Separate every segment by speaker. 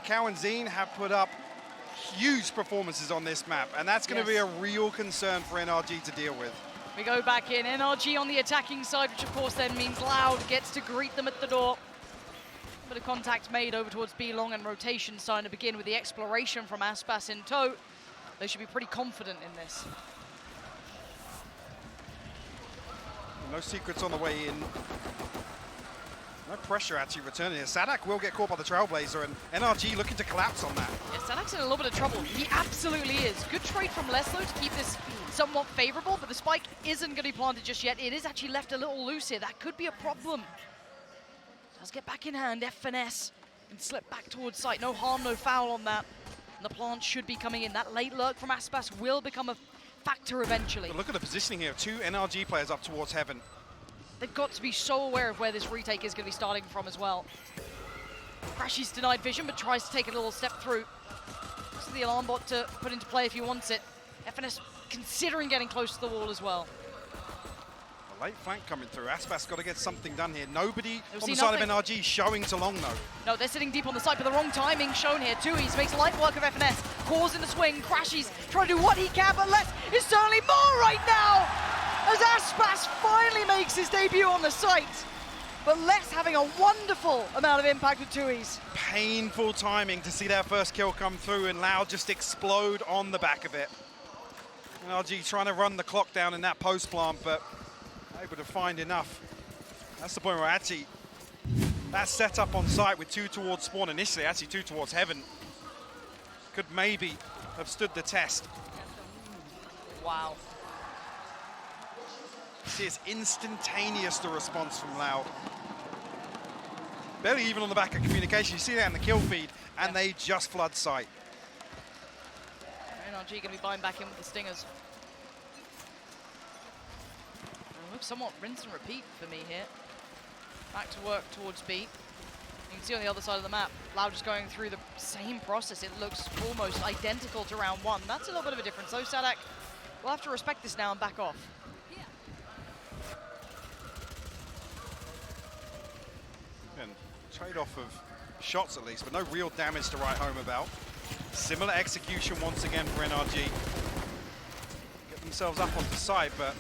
Speaker 1: CAUANZIN have put up huge performances on this map, and that's going to be a real concern for NRG to deal with.
Speaker 2: We go back in, NRG on the attacking side, which of course then means Loud gets to greet them at the door. Bit of contact made over towards B long, and rotation starting to begin with the exploration from ASPAS in tow. They should be pretty confident in this.
Speaker 1: No secrets on the way in. No pressure actually returning here. SAADHAK will get caught by the Trailblazer, and NRG looking to collapse on that.
Speaker 2: Yeah, SAADHAK's in a little bit of trouble. He absolutely is. Good trade from Leslo to keep this somewhat favorable, but the spike isn't going to be planted just yet. It is actually left a little loose here. That could be a problem. Does get back in hand. FNS can slip back towards site. No harm, no foul on that. And the plant should be coming in. That late lurk from ASPAS will become a factor eventually.
Speaker 1: But look at the positioning here. 2 NRG players up towards heaven.
Speaker 2: They've got to be so aware of where this retake is going to be starting from as well. CRASHIES denied vision, but tries to take a little step through. This is the alarm bot to put into play if he wants it. FNS considering getting close to the wall as well.
Speaker 1: A late flank coming through. ASPAS got to get something done here. Nobody on the side of NRG showing to long though.
Speaker 2: No, they're sitting deep on the site, but the wrong timing shown here. TUYZ makes light work of FNS. Cause in the swing. CRASHIES trying to do what he can, but less is certainly more right now, as ASPAS finally makes his debut on the site. But Les having a wonderful amount of impact with TUYZ.
Speaker 1: Painful timing to see that first kill come through and Loud just explode on the back of it. NRG trying to run the clock down in that post plant, but able to find enough. That's the point where actually that setup on site with 2 towards spawn initially, actually 2 towards heaven, could maybe have stood the test.
Speaker 2: Wow.
Speaker 1: See, it's instantaneous, the response from Loud. Barely even on the back of communication. You see that in the kill feed, and they just flood site.
Speaker 2: NRG going to be buying back in with the Stingers. Looks somewhat rinse and repeat for me here. Back to work towards B. You can see on the other side of the map, Loud just going through the same process. It looks almost identical to round 1. That's a little bit of a difference. So SAADHAK will have to respect this now and back off.
Speaker 1: And trade-off of shots at least, but no real damage to write home about. Similar execution once again for NRG. Get themselves up onto site, but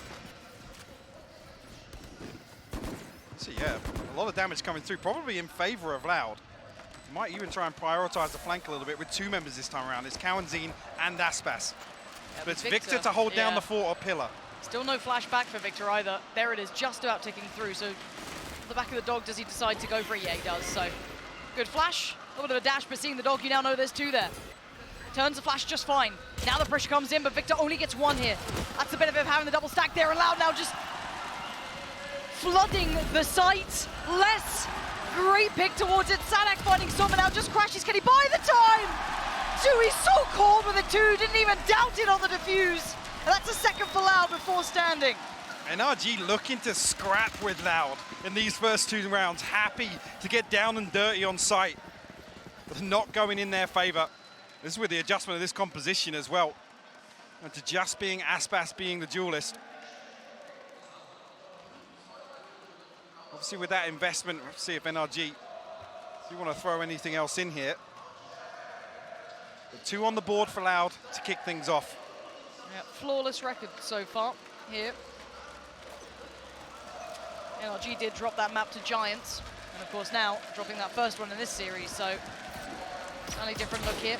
Speaker 1: see, yeah, a lot of damage coming through, probably in favor of Loud. Might even try and prioritize the flank a little bit with 2 members this time around. It's CAUANZIN and ASPAS. Yeah, but it's Victor to hold down the fort or pillar.
Speaker 2: Still no flashback for Victor either. There it is, just about ticking through. So on the back of the dog, does he decide to go for it? Yeah, he does. So good flash, a little bit of a dash, but seeing the dog, you now know there's 2 there. Turns the flash just fine. Now the pressure comes in, but Victor only gets 1 here. That's the benefit of having the double stack there, and Loud now just flooding the site. Less great pick towards it. SAADHAK finding someone now, just CRASHIES. Can he buy the time? He's so cold with a 2, didn't even doubt it on the defuse. And that's a second for Loud before standing.
Speaker 1: NRG looking to scrap with Loud in these first 2 rounds. Happy to get down and dirty on site, but not going in their favor. This is with the adjustment of this composition as well. And to just being ASPAS being the duelist. Obviously with that investment, let's see if NRG do want to throw anything else in here. But 2 on the board for Loud to kick things off.
Speaker 2: Yeah, flawless record so far here. NRG did drop that map to Giants, and of course now dropping that first one in this series, so slightly different look here.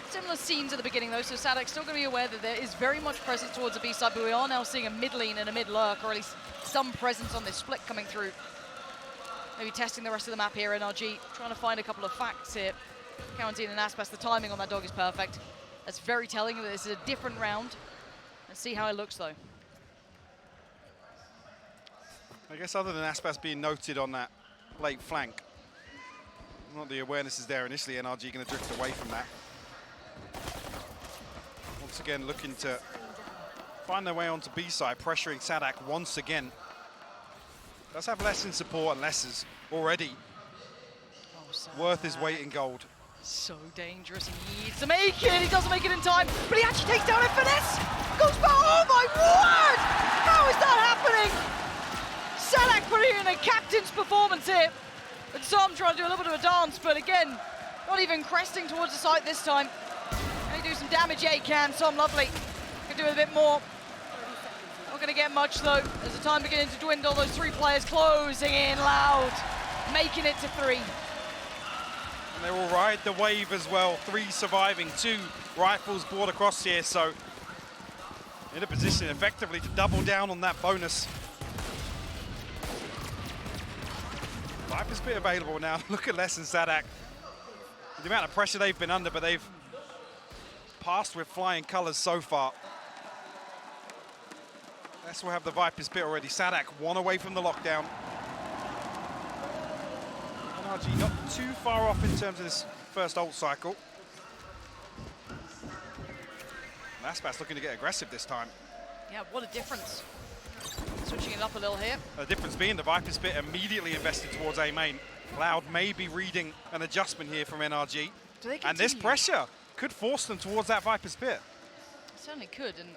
Speaker 2: Similar scenes at the beginning though, so SAADHAK still going to be aware that there is very much presence towards the B side, but we are now seeing a mid lane and a mid lurk, or at least some presence on this split coming through. Maybe testing the rest of the map here, NRG trying to find a couple of facts here. CAUANZIN and ASPAS, the timing on that dog is perfect. That's very telling that this is a different round. Let's see how it looks though.
Speaker 1: I guess other than ASPAS being noted on that late flank, not the awareness is there initially. NRG going to drift away from that. Once again looking to find their way onto B side, pressuring SAADHAK once again. Does have less in support and less is already worth his weight in gold.
Speaker 2: So dangerous, he needs to make it, he doesn't make it in time, but he actually takes down FNS! Goes back, oh my word! How is that happening? SAADHAK putting in a captain's performance here. And Sam trying to do a little bit of a dance, but again, Not even cresting towards the site this time. Can he do some damage? Yeah, he can. Tom Lovely can do a bit more. Not going to get much, though. As the time beginning to dwindle, those 3 players closing in loud, making it to 3.
Speaker 1: And they will ride the wave as well. 3 surviving, 2 rifles brought across here, so in a position effectively to double down on that bonus. Viper's bit available now. Look at Les and SAADHAK. The amount of pressure they've been under, but they've passed with flying colors so far. Les will have the Viper's bit already. SAADHAK 1 away from the lockdown. NRG not too far off in terms of this first ult cycle. ASPAS looking to get aggressive this time.
Speaker 2: Yeah, what a difference. Switching it up a little here.
Speaker 1: The difference being the Viper's bit immediately invested towards A main. Cloud may be reading an adjustment here from NRG.
Speaker 2: Do they continue?
Speaker 1: And this pressure could force them towards that Viper's pit.
Speaker 2: It certainly could, and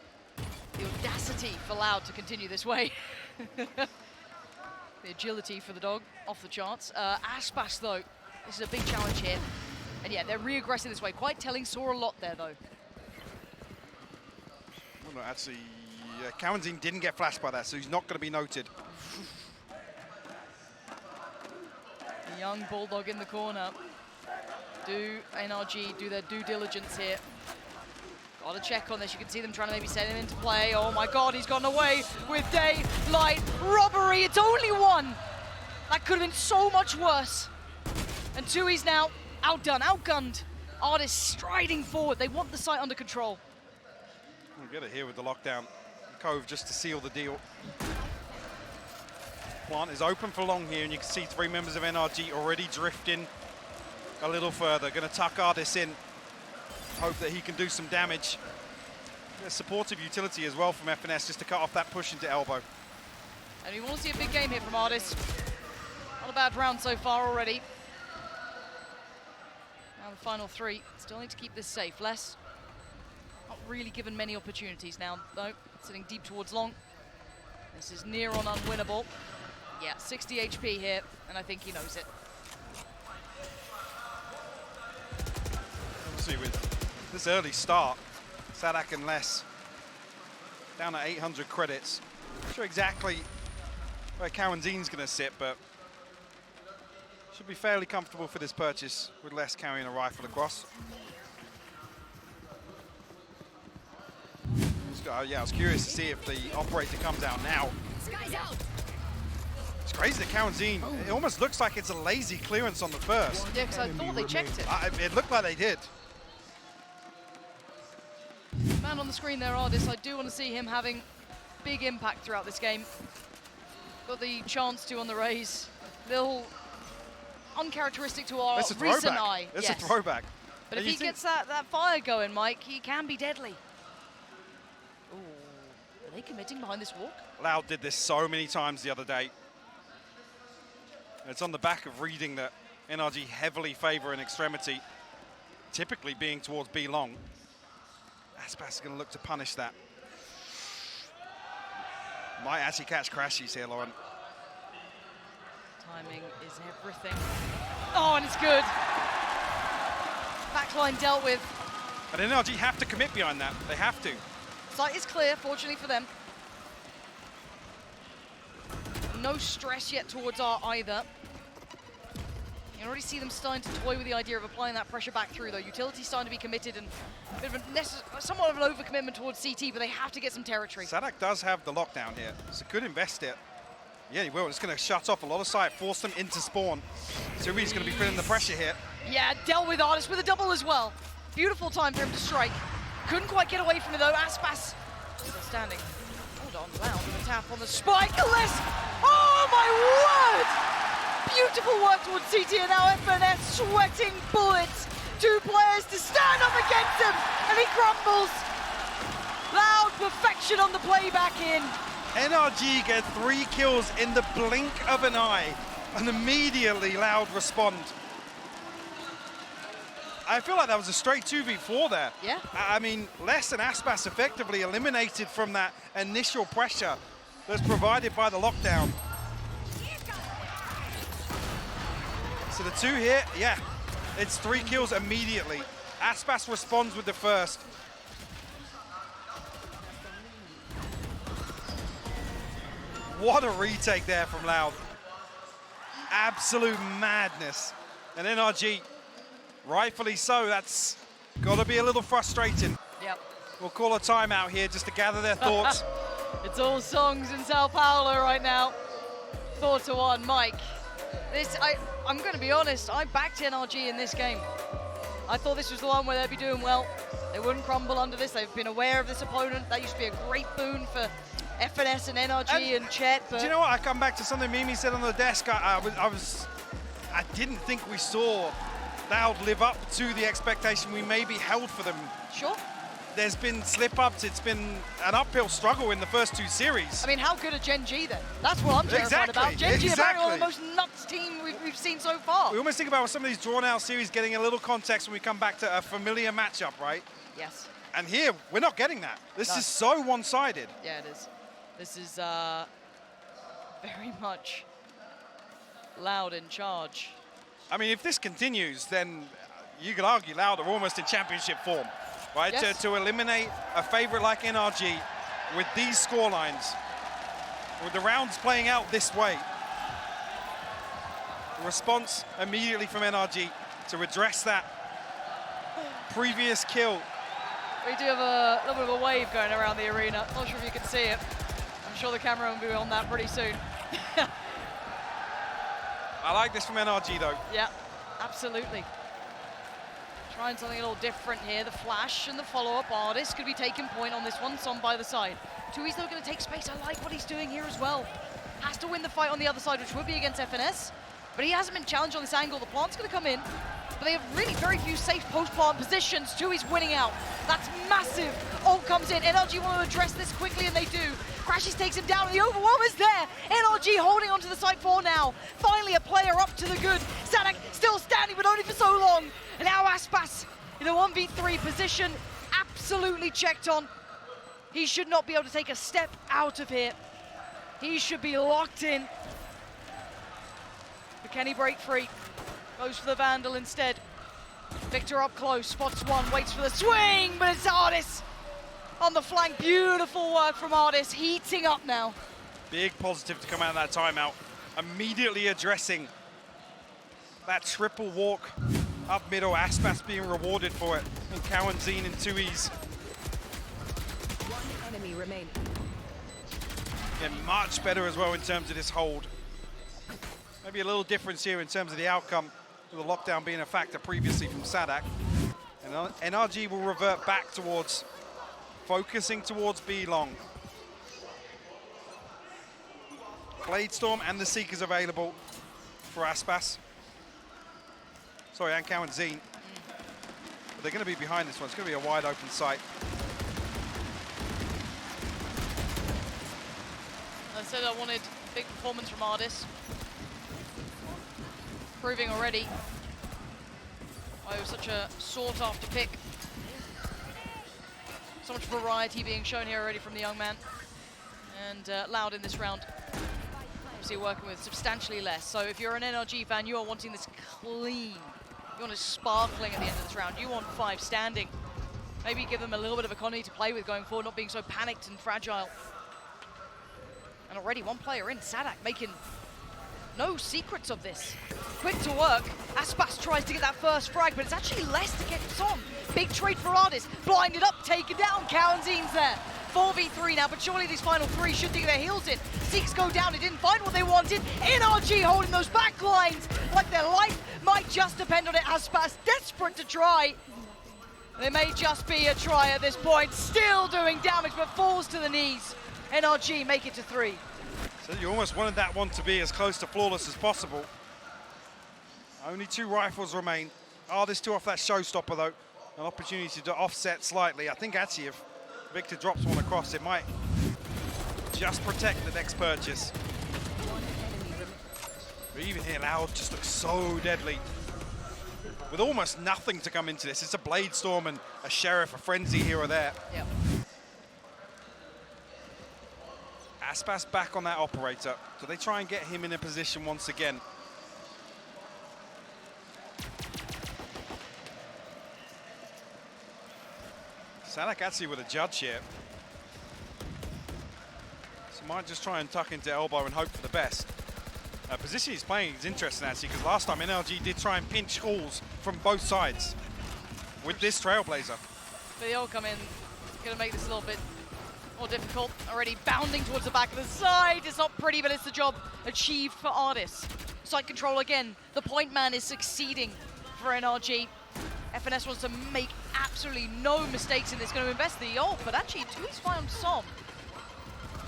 Speaker 2: the audacity for Loud to continue this way. The agility for the dog, off the charts. ASPAS, though, this is a big challenge here. And yeah, they're re-aggressive this way. Quite telling, saw a lot there, though.
Speaker 1: Well, no, actually, CAUANZIN didn't get flashed by that, so he's not going to be noted.
Speaker 2: The young Bulldog in the corner. Do NRG do their due diligence here? Got to check on this. You can see them trying to maybe send him into play. Oh my God, he's gotten away with daylight robbery. It's only 1. That could have been so much worse. And TUYZ now outdone, outgunned. ARDIIS striding forward. They want the site under control.
Speaker 1: We'll get it here with the lockdown. Cove just to seal the deal. Plant is open for long here, and you can see 3 members of NRG already drifting a little further. Going to tuck ARDIIS in. Hope that he can do some damage. There's supportive utility as well from FNS just to cut off that push into elbow.
Speaker 2: And we want to see a big game here from ARDIIS. Not a bad round so far already. Now the final 3. Still need to keep this safe. Les, not really given many opportunities now, though. Sitting deep towards long. This is near on unwinnable. Yeah, 60 HP here, and I think he knows it.
Speaker 1: Obviously with this early start, SAADHAK and Les down at 800 credits. Not sure exactly where CAUANZIN's going to sit, but should be fairly comfortable for this purchase with Les carrying a rifle across. Yeah, I was curious to see if the operator comes out now.
Speaker 3: Sky's out.
Speaker 1: It's crazy that CAUANZIN, it almost looks like it's a lazy clearance on the first.
Speaker 2: Yeah, because I thought they checked it.
Speaker 1: It looked like they did.
Speaker 2: Man on the screen there, ARDIIS. I do want to see him having big impact throughout this game. Got the chance to on the RAZE. Little uncharacteristic to our recent eye.
Speaker 1: It's a throwback.
Speaker 2: But if he gets that fire going, Mike, he can be deadly. Ooh, are they committing behind this walk?
Speaker 1: Loud did this so many times the other day. It's on the back of reading that NRG heavily favor an extremity, typically being towards B long. ASPAS is going to look to punish that. Might actually catch CRASHIES here, Lauren.
Speaker 2: Timing is everything. Oh, and it's good. Backline dealt with.
Speaker 1: And NRG have to commit behind that. They have to.
Speaker 2: Site is clear, fortunately for them. No stress yet towards R either. You can already see them starting to toy with the idea of applying that pressure back through, though. Utility's starting to be committed and a bit of somewhat of an overcommitment towards CT, but they have to get some territory.
Speaker 1: SAADHAK does have the lockdown here. It's a good invest it. Yeah, he will. It's going to shut off a lot of sight, force them into spawn. TUYZ going to be feeling the pressure here.
Speaker 2: Yeah, dealt with ARDIIS with a double as well. Beautiful time for him to strike. Couldn't quite get away from it, though. ASPAS still standing. Hold on, Loud with a tap on the spike. Oh, my word! Beautiful work towards CT, and now FNS sweating bullets. 2 players to stand up against him, and he crumbles. Loud perfection on the playback in.
Speaker 1: NRG get 3 kills in the blink of an eye, and immediately Loud respond. I feel like that was a straight 2v4 there.
Speaker 2: Yeah.
Speaker 1: I mean, Les and ASPAS effectively eliminated from that initial pressure that's provided by the lockdown. So the 2 here, yeah, It's 3 kills immediately. ASPAS responds with the first. What a retake there from Loud. Absolute madness. And NRG, rightfully so, that's got to be a little frustrating.
Speaker 2: Yep.
Speaker 1: We'll call a timeout here just to gather their thoughts.
Speaker 2: It's all songs in Sao Paulo right now. 4-1, Mike. I'm going to be honest, I backed NRG in this game. I thought this was the one where they'd be doing well. They wouldn't crumble under this. They've been aware of this opponent. That used to be a great boon for FNS and NRG and JETT. But
Speaker 1: do you know what? I come back to something Mimi said on the desk. I didn't think we saw Loud live up to the expectation we maybe held for them.
Speaker 2: Sure.
Speaker 1: There's been slip-ups. It's been an uphill struggle in the first 2 series.
Speaker 2: I mean, how good are Gen G then? That's what I'm terrified about. Gen G are apparently the most nuts team we've seen so far.
Speaker 1: We almost think about some of these drawn-out series getting a little context when we come back to a familiar matchup, right?
Speaker 2: Yes.
Speaker 1: And here, we're not getting that. This is so one-sided.
Speaker 2: Yeah, it is. This is very much Loud in charge.
Speaker 1: I mean, if this continues, then you could argue Loud are almost in championship form, right?
Speaker 2: Yes.
Speaker 1: To eliminate a favorite like NRG with these scorelines, with the rounds playing out this way. Response immediately from NRG to address that previous kill.
Speaker 2: We do have a little bit of a wave going around the arena. Not sure if you can see it. I'm sure the camera will be on that pretty soon.
Speaker 1: I like this from NRG though.
Speaker 2: Yeah, absolutely. Trying something a little different here. The flash and the follow-up. ARDIIS could be taking point on this one. Son by the side. TUYZ though going to take space. I like what he's doing here as well. Has to win the fight on the other side, which would be against FNS. But he hasn't been challenged on this angle. The plant's going to come in. But they have really very few safe post-plant positions. TUYZ winning out. That's massive. Ult comes in. NRG want to address this quickly, and they do. CRASHIES takes him down, and the overwhelm is there. NRG holding onto the site 4 now. Finally, a player up to the good. SAADHAK still standing, but only for so long. And now ASPAS in a 1v3 position. Absolutely checked on. He should not be able to take a step out of here. He should be locked in. But can he break free? Goes for the Vandal instead. Victor up close, spots one, waits for the swing, but it's ARDIIS on the flank. Beautiful work from ARDIIS, heating up now.
Speaker 1: Big positive to come out of that timeout. Immediately addressing that triple walk up middle. ASPAS being rewarded for it. And CAUANZIN and TUYZ.
Speaker 3: One enemy remaining.
Speaker 1: Getting much better as well in terms of this hold. Maybe a little difference here in terms of the outcome, with the lockdown being a factor previously from SAADHAK. And NRG will revert back towards, focusing towards B long. Bladestorm and the Seekers available for ASPAS. Sorry, and CAUANZIN. But they're going to be behind this one. It's going to be a wide open site.
Speaker 2: I said I wanted big performance from ARDIIS. Proving already why it was such a sought-after pick. So much variety being shown here already from the young man. And Loud in this round. Obviously working with substantially less. So if you're an NRG fan, you are wanting this clean. You want it sparkling at the end of this round. You want 5 standing. Maybe give them a little bit of economy to play with going forward, not being so panicked and fragile. And already one player in, SAADHAK, making no secrets of this. Quick to work. ASPAS tries to get that first frag, but it's actually less to get on. Big trade for ARDIIS. Blinded up, taken down. CAUANZIN's there. 4v3 now, but surely these final 3 should dig their heels in. Seeks go down, it didn't find what they wanted. NRG holding those back lines like their life might just depend on it. ASPAS desperate to try. They may just be a try at this point. Still doing damage, but falls to the knees. NRG make it to 3.
Speaker 1: So you almost wanted that one to be as close to flawless as possible. Only 2 rifles remain. ARDIIS 2 off that showstopper though. An opportunity to offset slightly. I think actually if Victor drops one across, it might just protect the next purchase. But even here, Loud just looks so deadly. With almost nothing to come into this. It's a Bladestorm and a Sheriff, a Frenzy here or there.
Speaker 2: Yep.
Speaker 1: ASPAS back on that operator. So they try and get him in a position once again. SAADHAK actually with a judge here. So might just try and tuck into elbow and hope for the best. Position he's playing is interesting actually, because last time NRG did try and pinch calls from both sides with this Trailblazer.
Speaker 2: But they all come in, gonna make this a little bit more difficult. Already bounding towards the back of the side. It's not pretty, but it's the job achieved for ARDIIS. Side control again. The point man is succeeding for NRG. FNS wants to make absolutely no mistakes in this. Going to invest the ult, but actually TUYZ found some.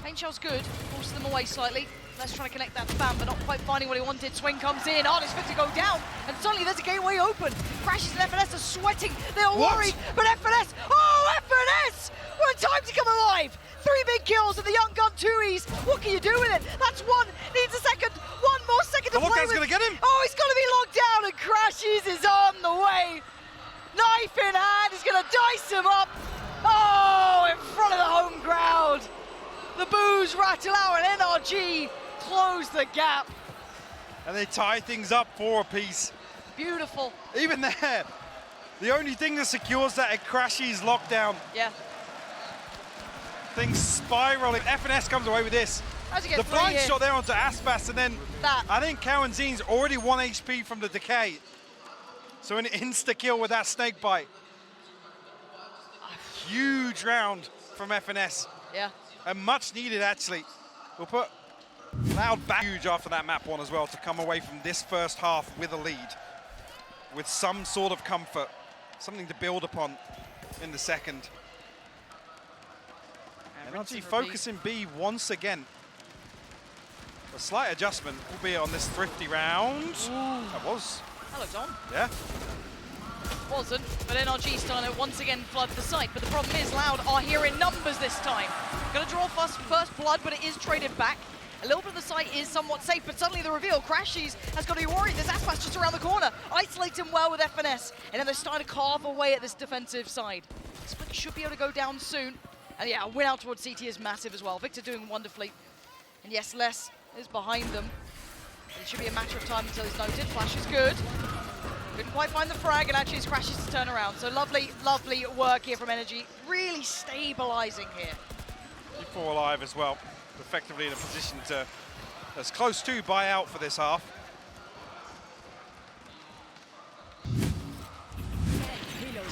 Speaker 2: Pain Shell's good, forces them away slightly. Let's try to connect that spam, but not quite finding what he wanted. Swing comes in, ARDIIS fit to go down, and suddenly there's a gateway open. CRASHIES and FNS are sweating, they're worried, but FNS, oh FNS! What a time to come alive! 3 big kills and the young gun TUYZ. What can you do with it? That's one, needs a second, one more second to play with.
Speaker 1: The lockdown's gonna get him!
Speaker 2: Oh, he's gonna be locked down, and CRASHIES is on the way. Knife in hand, he's gonna dice him up. Oh, in front of the home crowd. The boos rattle out and NRG close the gap.
Speaker 1: And they tie things up 4 apiece.
Speaker 2: Beautiful.
Speaker 1: Even there, the only thing that secures that is CRASHIES lockdown.
Speaker 2: Yeah.
Speaker 1: Things spiraling. FNS comes away with this. The blind shot there onto ASPAS, and then I think CAUANZIN's already 1 HP from the decay. So an insta-kill with that snake bite. Huge round from FNS.
Speaker 2: Yeah.
Speaker 1: And much needed, actually. We'll put Loud back huge after that map one as well to come away from this first half with a lead. With some sort of comfort. Something to build upon in the second. NRG focusing B once again. A slight adjustment, albeit on this thrifty round. That was.
Speaker 2: That looked on.
Speaker 1: Yeah.
Speaker 2: Wasn't, but NRG starting to once again flood the site. But the problem is Loud are here in numbers this time. Gonna draw first blood, but it is traded back. A little bit of the site is somewhat safe, but suddenly the reveal, CRASHIES has got to be worried. There's ASPAS just around the corner. Isolates him well with FNS, and then they're starting to carve away at this defensive side. Split should be able to go down soon. And yeah, a win out towards CT is massive as well. Victor doing wonderfully. And yes, Les is behind them. It should be a matter of time until he's noted. Flash is good. Couldn't quite find the frag, and actually it's CRASHIES to turn around. So lovely, lovely work here from NRG. Really stabilizing here.
Speaker 1: Keep 4 alive as well. Effectively in a position to, as close to buy out for this half.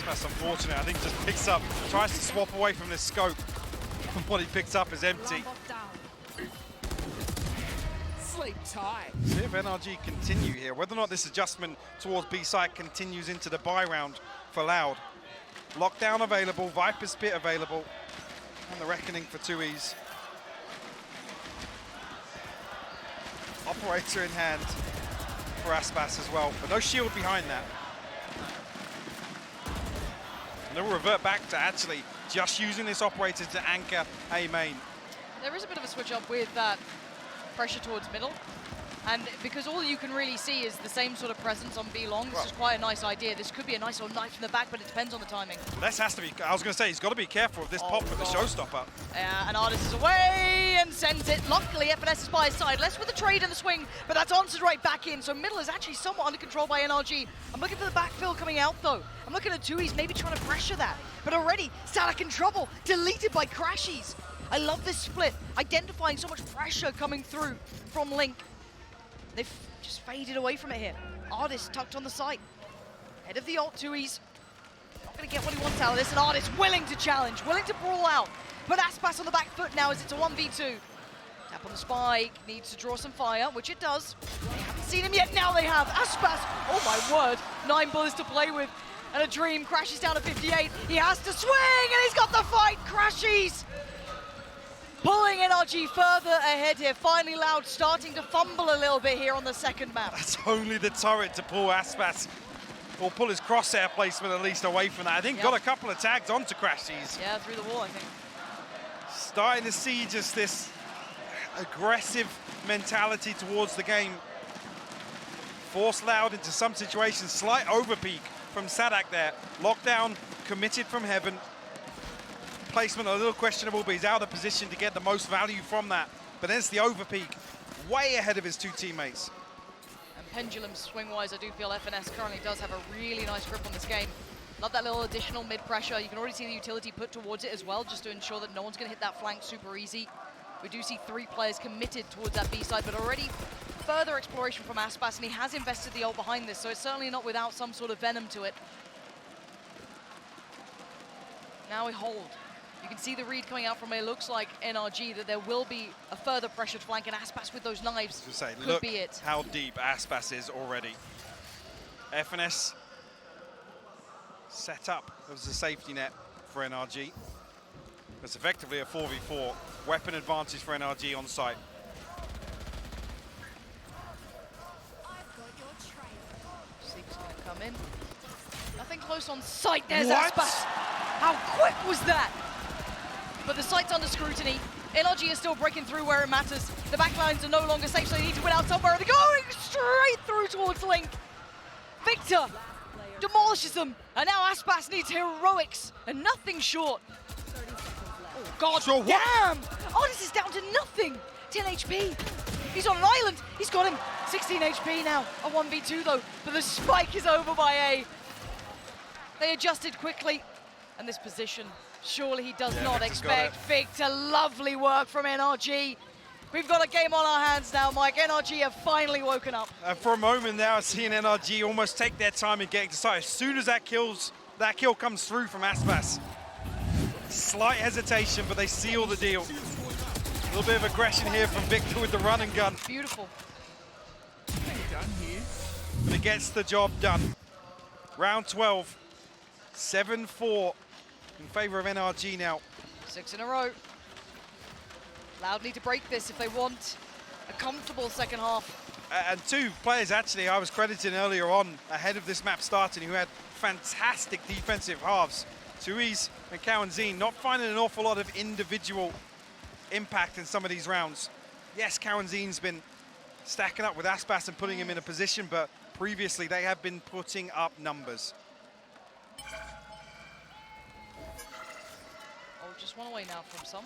Speaker 1: That's unfortunate. I think just picks up, tries to swap away from this scope. And what he picks up is empty.
Speaker 3: Sleep tight.
Speaker 1: See if NRG continue here. Whether or not this adjustment towards B side continues into the buy round for Loud. Lockdown available, Viper's Pit available, and the reckoning for TUYZ. Operator in hand for ASPAS as well, but no shield behind that. And they'll revert back to actually just using this operator to anchor A main.
Speaker 2: There is a bit of a switch up with that pressure towards middle. And because all you can really see is the same sort of presence on B long, this is quite a nice idea. This could be a nice little knife in the back, but it depends on the timing.
Speaker 1: This has to be, I was going to say, he's got to be careful of this pop with the showstopper.
Speaker 2: Yeah, and ARDIIS is away and sends it. Luckily, FNS is by his side. Less with the trade and the swing, but that's answered right back in. So middle is actually somewhat under control by NRG. I'm looking for the backfill coming out, though. I'm looking at TUYZ maybe trying to pressure that. But already, SAADHAK in trouble. Deleted by CRASHIES. I love this split. Identifying so much pressure coming through from Link. They've just faded away from it here. ARDIIS tucked on the site. Head of the ult, TUYZ. Not going to get what he wants out of this, and ARDIIS willing to challenge, willing to brawl out. But ASPAS on the back foot now as it's a 1v2. Tap on the spike, needs to draw some fire, which it does. They haven't seen him yet, now they have. ASPAS, oh my word, 9 bullets to play with. And a dream, CRASHIES down to 58. He has to swing, and he's got the fight, CRASHIES. Pulling NRG further ahead here. Finally Loud starting to fumble a little bit here on the second map.
Speaker 1: That's only the turret to pull ASPAS, or pull his crosshair placement at least away from that. I think got a couple of tags onto CRASHIES.
Speaker 2: Yeah, through the wall, I think.
Speaker 1: Starting to see just this aggressive mentality towards the game. Force Loud into some situations. Slight overpeak from SAADHAK there. Lockdown committed from heaven. Placement a little questionable, but he's out of position to get the most value from that. But there's the overpeak, way ahead of his 2 teammates.
Speaker 2: And pendulum swing-wise, I do feel FNS currently does have a really nice grip on this game. Love that little additional mid-pressure. You can already see the utility put towards it as well, just to ensure that no one's going to hit that flank super easy. We do see 3 players committed towards that B side, but already further exploration from ASPAS, and he has invested the ult behind this, so it's certainly not without some sort of venom to it. Now we hold. You can see the read coming out from it. Looks like NRG that there will be a further pressured flank, and ASPAS with those knives could
Speaker 1: look
Speaker 2: be it.
Speaker 1: How deep ASPAS is already. FNS set up as a safety net for NRG. It's effectively a 4v4. Weapon advantage for NRG on site.
Speaker 2: Seek's gonna come in. Nothing close on sight. There's
Speaker 1: What?
Speaker 2: ASPAS. How quick was that? But the site's under scrutiny. NRG is still breaking through where it matters. The backlines are no longer safe, so they need to win out somewhere. They're going straight through towards Link. Victor demolishes them, and now ASPAS needs heroics, and nothing short. Oh, God
Speaker 1: So what?
Speaker 2: damn! ARDIIS is down to nothing. 10 HP. He's on an island. He's got him. 16 HP now. A 1v2 though, but the spike is over by A. They adjusted quickly, and this position, surely he does not
Speaker 1: Victor's
Speaker 2: expect. Victor, lovely work from NRG. We've got a game on our hands now, Mike. NRG have finally woken up.
Speaker 1: For a moment now, I've seen NRG almost take their time in getting to site. As soon as that kill comes through from ASPAS, slight hesitation, but they seal the deal. A little bit of aggression here from Victor with the run and gun.
Speaker 2: Beautiful.
Speaker 3: Done here.
Speaker 1: But it gets the job done. Round 12, 7-4 in favor of NRG now.
Speaker 2: 6 in a row. Loud need to break this if they want a comfortable second half.
Speaker 1: And 2 players, actually, I was crediting earlier on, ahead of this map starting, who had fantastic defensive halves. TUYZ and KAUANZIN not finding an awful lot of individual impact in some of these rounds. Yes, KAUANZIN's been stacking up with ASPAS and putting him in a position, but previously they have been putting up numbers.
Speaker 2: Oh, just one away now from some.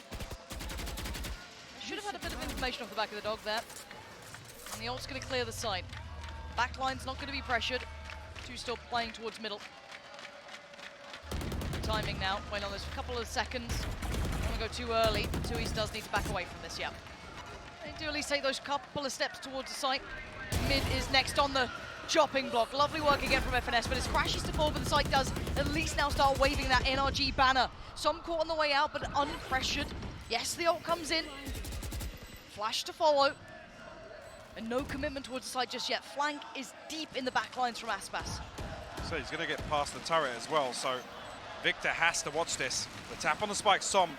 Speaker 2: Should have had a bit of information off the back of the dog there. And the ult's going to clear the site. Backline's not going to be pressured. 2 still playing towards middle. Timing now, wait on this for a couple of seconds. Don't want to go too early. TUYZ does need to back away from this, yeah. They do at least take those couple of steps towards the site. Mid is next on the chopping block. Lovely work again from FNS, but as CRASHIES to fall, but the site does at least now start waving that NRG banner. Some caught on the way out, but unpressured. Yes, the ult comes in. Flash to follow. And no commitment towards the side just yet. Flank is deep in the backlines from ASPAS.
Speaker 1: So he's going to get past the turret as well, so Victor has to watch this. The tap on the spike, Som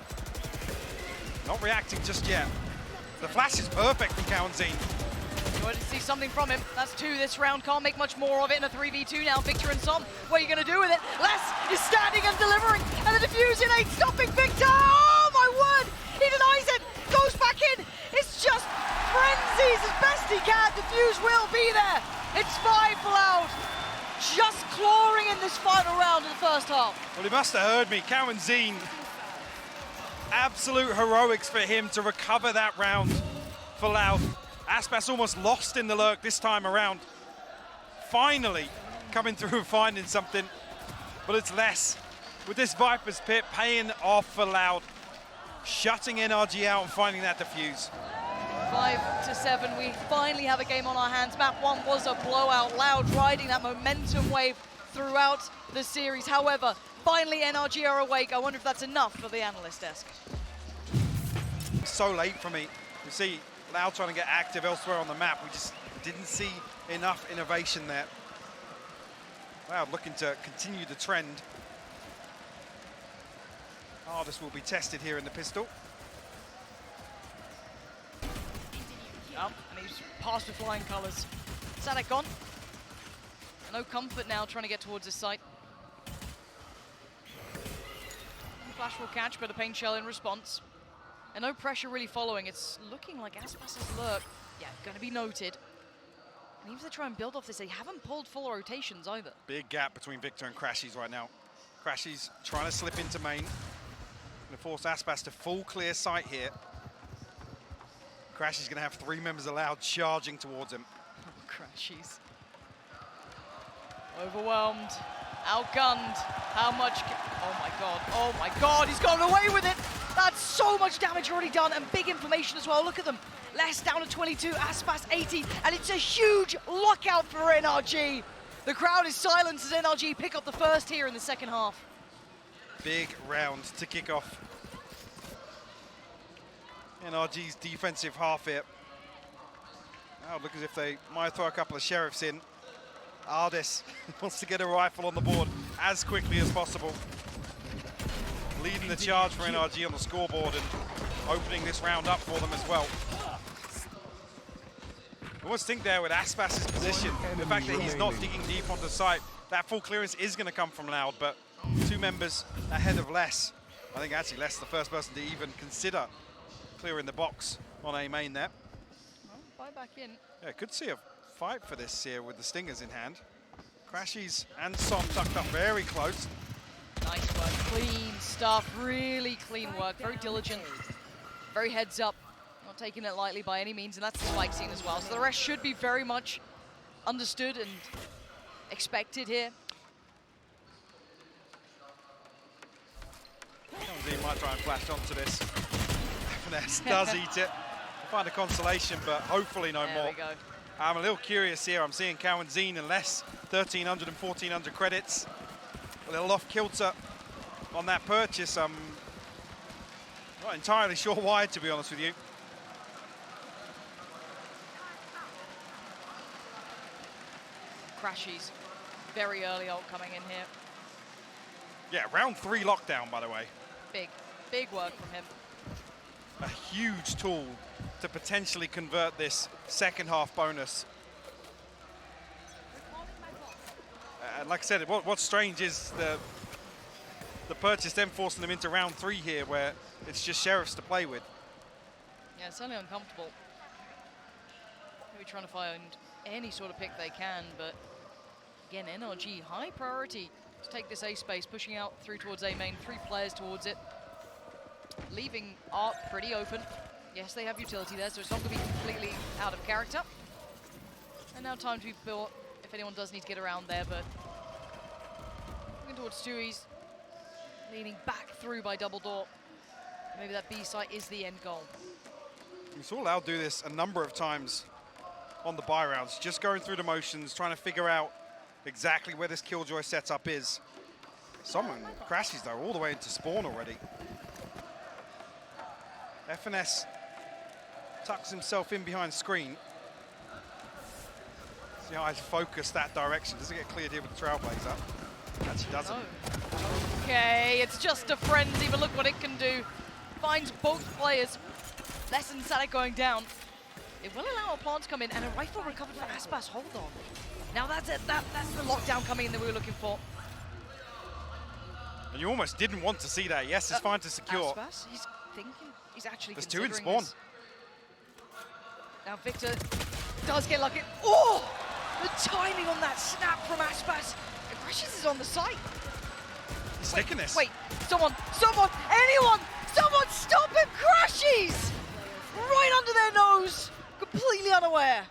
Speaker 1: not reacting just yet. The flash is perfect from KAUANZIN.
Speaker 2: You wanted to see something from him. That's 2 this round. Can't make much more of it in a 3v2 now. Victor and Som, what are you going to do with it? Les is standing and delivering, and the diffusion ain't stopping Victor. Oh my word! He denies it. Goes back in. It's just frenzies as best he can. Diffuse will be there. It's 5 for Loud. Just clawing in this final round of the first half.
Speaker 1: Well, he must have heard me. KAUANZIN, absolute heroics for him to recover that round for Loud. ASPAS almost lost in the lurk this time around. Finally coming through and finding something, but it's less. With this Viper's Pit paying off for Loud, shutting NRG out and finding that defuse.
Speaker 2: 5-7, we finally have a game on our hands. Map 1 was a blowout. Loud riding that momentum wave throughout the series. However, finally NRG are awake. I wonder if that's enough for the analyst desk.
Speaker 1: So late for me. You see Loud trying to get active elsewhere on the map. We just didn't see enough innovation there. Loud looking to continue the trend. ARDIIS will be tested here in the pistol.
Speaker 2: Yep, and he's passed with flying colours. SAADHAK gone. No comfort now trying to get towards his site. Flash will catch, but a pain shell in response. And no pressure really following. It's looking like ASPAS's lurk, yeah, going to be noted. And even if they try and build off this, they haven't pulled full rotations either.
Speaker 1: Big gap between Victor and CRASHIES right now. CRASHIES trying to slip into main. Going to force ASPAS to full clear sight here. CRASHIES going to have 3 members allowed charging towards him.
Speaker 2: CRASHIES. Overwhelmed, outgunned. How much? Oh my god. Oh my god. He's gotten away with it. That's so much damage already done and big information as well. Look at them. Less down to 22, ASPAS 80, and it's a huge lockout for NRG. The crowd is silent as NRG pick up the first here in the second half.
Speaker 1: Big round to kick off NRG's defensive half here. Now look as if they might throw a couple of sheriffs in. ARDIIS wants to get a rifle on the board as quickly as possible. Leading the charge for NRG on the scoreboard and opening this round up for them as well. I almost think there with ASPAS' position, the fact that he's not digging deep onto site, that full clearance is going to come from Loud, but 2 members ahead of Les. I think actually Les is the first person to even consider clearing the box on A main there.
Speaker 2: Well, buy back in.
Speaker 1: Yeah, could see a fight for this here with the Stingers in hand. CRASHIES and Som tucked up very close.
Speaker 2: Nice work, clean stuff, really clean work, very diligent, very heads up, not taking it lightly by any means, and that's the spike scene as well. So the rest should be very much understood and expected here.
Speaker 1: KILLJOY might try and flash onto this. FNS does eat it. Find a consolation, but hopefully no more.
Speaker 2: There we go.
Speaker 1: I'm a little curious here. I'm seeing CAUANZIN and less 1,300 and 1,400 credits. A little off kilter on that purchase. I'm not entirely sure why, to be honest with you.
Speaker 2: CRASHIES, very early ult coming in here.
Speaker 1: Yeah, round 3 lockdown, by the way.
Speaker 2: Big work from him.
Speaker 1: A huge tool to potentially convert this second half bonus. And like I said, what's strange is the purchase then forcing them into round 3 here, where it's just sheriffs to play with.
Speaker 2: Yeah, it's certainly uncomfortable. Maybe trying to find any sort of pick they can, but again, NRG, high priority to take this A space, pushing out through towards A main, 3 players towards it, leaving Art pretty open. Yes, they have utility there, so it's not going to be completely out of character. And now time to be built if anyone does need to get around there, but looking towards TUYZ, leaning back through by double door. Maybe that B site is the end goal.
Speaker 1: We saw Loud do this a number of times on the buy rounds, just going through the motions, trying to figure out exactly where this KILLJOY setup is. Someone crashes though all the way into spawn already. FNS tucks himself in behind screen. See how I focus that direction. Does it get cleared here with the Trailblazer? Actually doesn't.
Speaker 2: Oh. Okay, it's just a frenzy, but look what it can do. Finds both players. Les and SAADHAK going down. It will allow a plant to come in, and a rifle recovered for ASPAS. Hold on. Now that's it. That's the lockdown coming in that we were looking for.
Speaker 1: And you almost didn't want to see that. Yes, it's fine to secure.
Speaker 2: ASPAS, he's thinking. He's actually
Speaker 1: There's 2 in
Speaker 2: considering
Speaker 1: spawn.
Speaker 2: this. Now Victor does get lucky. Oh! The timing on that snap from ASPAS. CRASHIES is on the site.
Speaker 1: He's sticking this.
Speaker 2: Wait, someone, anyone, someone stop him! CRASHIES! Right under their nose, completely unaware.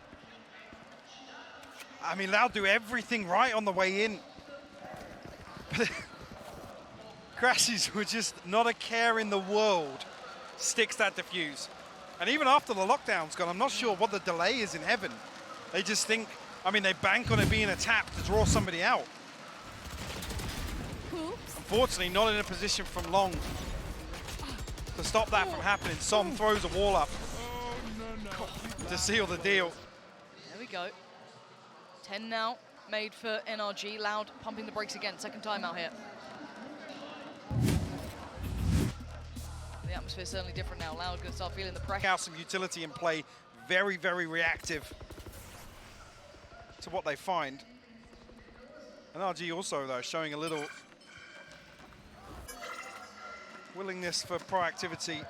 Speaker 1: I mean, Loud do everything right on the way in. But CRASHIES were just not a care in the world. Sticks that defuse. And even after the lockdown's gone, I'm not sure what the delay is in heaven. They just think, I mean, they bank on it being a tap to draw somebody out.
Speaker 2: Oops.
Speaker 1: Unfortunately, not in a position from long to stop that from happening. Som throws a wall up to seal the deal.
Speaker 2: There we go. 10 now, made for NRG. Loud pumping the brakes again, second time out here. The atmosphere's certainly different now. Loud going to start feeling the pressure.
Speaker 1: Out some utility in play, very, very reactive to what they find. NRG also, though, showing a little willingness for proactivity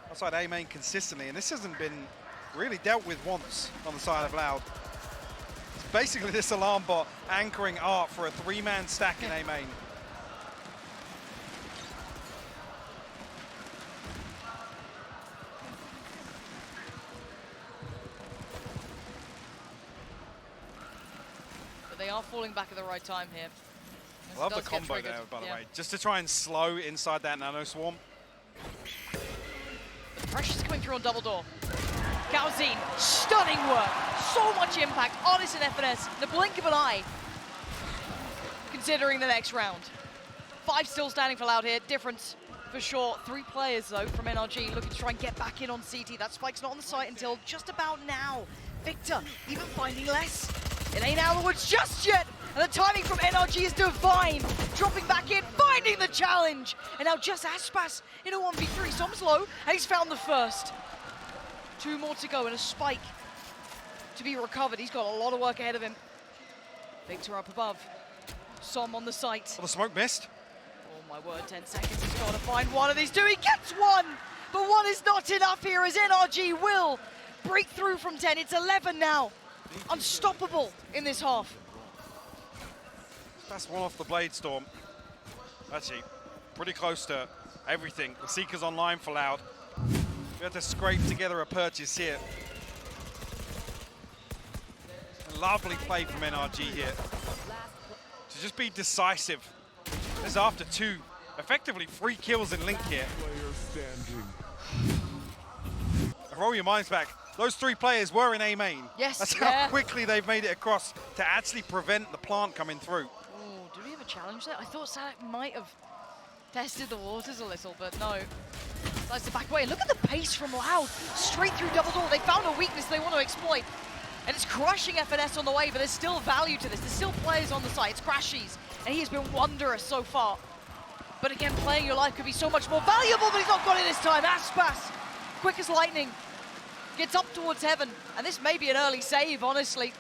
Speaker 1: outside A main consistently, and this hasn't been really dealt with once on the side of Loud. It's basically this alarm bot anchoring Art for a 3-man stack in A main. But
Speaker 2: they are falling back at the right time here.
Speaker 1: Love the combo there, by the way. Just to try and slow inside that nano swarm.
Speaker 2: The pressure's coming through on double door. KAUANZIN, stunning work. So much impact. ARDIIS and FNS, the blink of an eye. Considering the next round. 5 still standing for Loud here. Difference for sure. 3 players though from NRG looking to try and get back in on CT. That spike's not on the site until just about now. Victor even finding less. It ain't out of the woods just yet. And the timing from NRG is divine. Dropping back in, finding the challenge. And now just ASPAS in a 1v3. Som's low, and he's found the first. 2 more to go and a spike to be recovered. He's got a lot of work ahead of him. Victor up above. Som on the site.
Speaker 1: Well, the smoke missed.
Speaker 2: Oh my word, 10 seconds. He's got to find one of these 2. He gets 1, but 1 is not enough here as NRG will break through from 10. It's 11 now. Unstoppable in this half.
Speaker 1: That's one off the Blade Storm. Actually, pretty close to everything. The Seeker's online for Loud. We have to scrape together a purchase here. A lovely play from NRG here. To just be decisive. This is after 2, effectively 3 kills in Link here. Roll your minds back. Those 3 players were in A main.
Speaker 2: Yes,
Speaker 1: that's how quickly they've made it across to actually prevent the plant coming through.
Speaker 2: Oh, do we have a challenge there? I thought SAADHAK might have tested the waters a little, but no. Decides to back away. Look at the pace from Loud. Straight through double door. They found a weakness they want to exploit. And it's crushing FNS on the way, but there's still value to this. There's still players on the site. It's CRASHIES, and he has been wondrous so far. But again, playing your life could be so much more valuable, but he's not got it this time. ASPAS, quick as lightning, gets up towards heaven. And this may be an early save, honestly.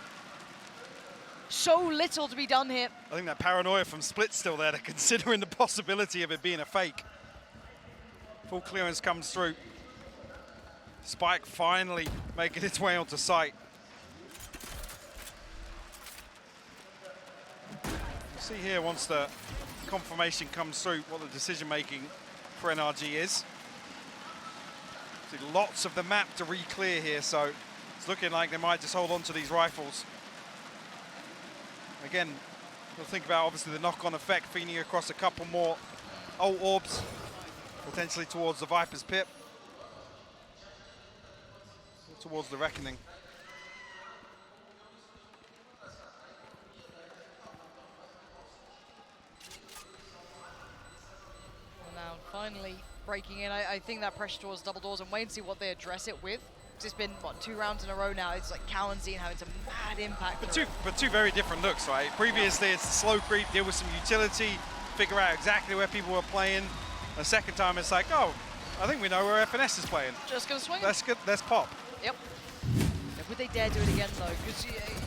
Speaker 2: So little to be done here.
Speaker 1: I think that paranoia from Split's still there, to considering the possibility of it being a fake. Full clearance comes through. Spike finally making its way onto site. See here, once the confirmation comes through, what the decision making for NRG is. See lots of the map to re-clear here, so it's looking like they might just hold on to these rifles. Again, we'll think about obviously the knock-on effect, feeding across a couple more ult orbs, potentially towards the Viper's pit, towards the Reckoning.
Speaker 2: Now finally breaking in. I think that pressure towards double doors, and wait and see what they address it with. It's been, what, 2 rounds in a row now. It's like KAUANZIN having some mad impact.
Speaker 1: But two very different looks, right? Previously, it's the slow creep, deal with some utility, figure out exactly where people were playing. The second time, it's like, oh, I think we know where FNS is playing.
Speaker 2: Just gonna swing.
Speaker 1: Let's pop.
Speaker 2: Yep. Would they dare do it again, though? Because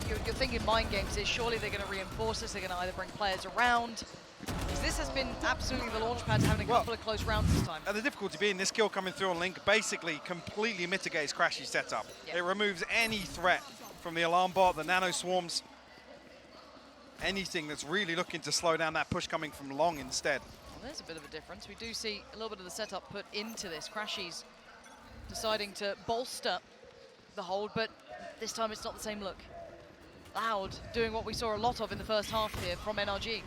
Speaker 2: you're thinking mind games here. Surely they're going to reinforce this. They're going to either bring players around. Because this has been absolutely the launch pad, having a couple of close rounds this time.
Speaker 1: And the difficulty being this kill coming through on Link basically completely mitigates CRASHIES setup. Yep. It removes any threat from the alarm bot, the nano swarms, anything that's really looking to slow down that push coming from long instead.
Speaker 2: Well, there's a bit of a difference. We do see a little bit of the setup put into this. CRASHIES deciding to bolster the hold, but this time it's not the same look. Loud doing what we saw a lot of in the first half here from NRG.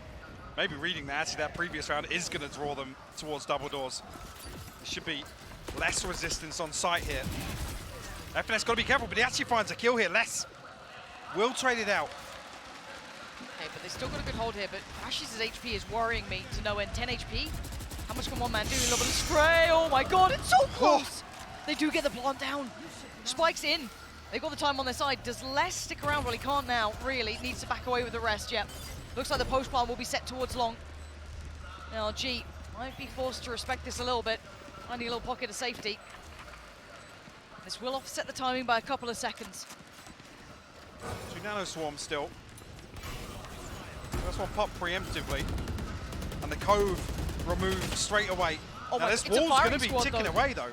Speaker 1: Maybe reading that, actually that previous round is going to draw them towards double doors. There should be less resistance on site here. FNS got to be careful, but he actually finds a kill here. Less will trade it out.
Speaker 2: Okay, but they still got a good hold here, but CRASHIES' HP is worrying me to no end. 10 HP? How much can one man do? A little bit of spray. Oh my god, it's so close! They do get the plant down. Spike's in. They've got the time on their side. Does Les stick around? Well, he can't now, really. Needs to back away with the rest, yeah. Looks like the post plan will be set towards long. NRG might be forced to respect this a little bit. Finding a little pocket of safety. This will offset the timing by a couple of seconds.
Speaker 1: 2 nano swarms still. First one popped preemptively. And the Cove removed straight away.
Speaker 2: Oh
Speaker 1: now this wall's going to be ticking away though.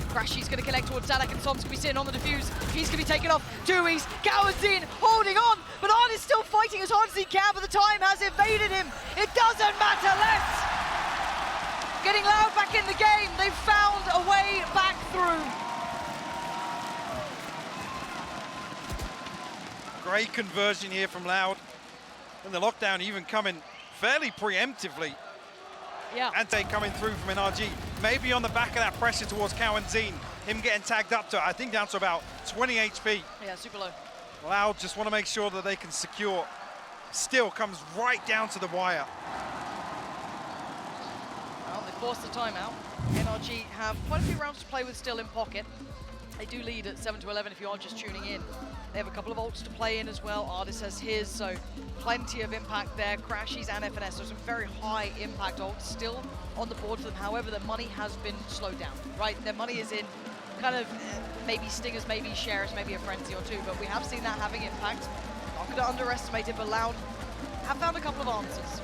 Speaker 2: CRASHIES going to connect towards SAADHAK, and Som's going to be sitting on the defuse. He's going to be taken off. TUYZ, KAUANZIN holding on, but ARDIIS still fighting as hard as he can, but the time has evaded him. It doesn't matter, let's getting Loud back in the game. They've found a way back through.
Speaker 1: Great conversion here from Loud. And the lockdown even coming fairly preemptively.
Speaker 2: Yeah.
Speaker 1: Ante coming through from NRG, maybe on the back of that pressure towards KAUANZIN, him getting tagged up to, I think, down to about 20 HP.
Speaker 2: Yeah, super low.
Speaker 1: Loud just want to make sure that they can secure. Still comes right down to the wire.
Speaker 2: Well, they forced the timeout. NRG have quite a few rounds to play with still in pocket. They do lead at 7-11 if you are just tuning in. They have a couple of ults to play in as well. ARDIIS has his, so plenty of impact there. CRASHIES and FNS, so some very high impact ults still on the board for them. However, their money has been slowed down, right? Their money is in kind of maybe stingers, maybe shares, maybe a frenzy or two, but we have seen that having impact. Not going to underestimate it, but Loud have found a couple of answers.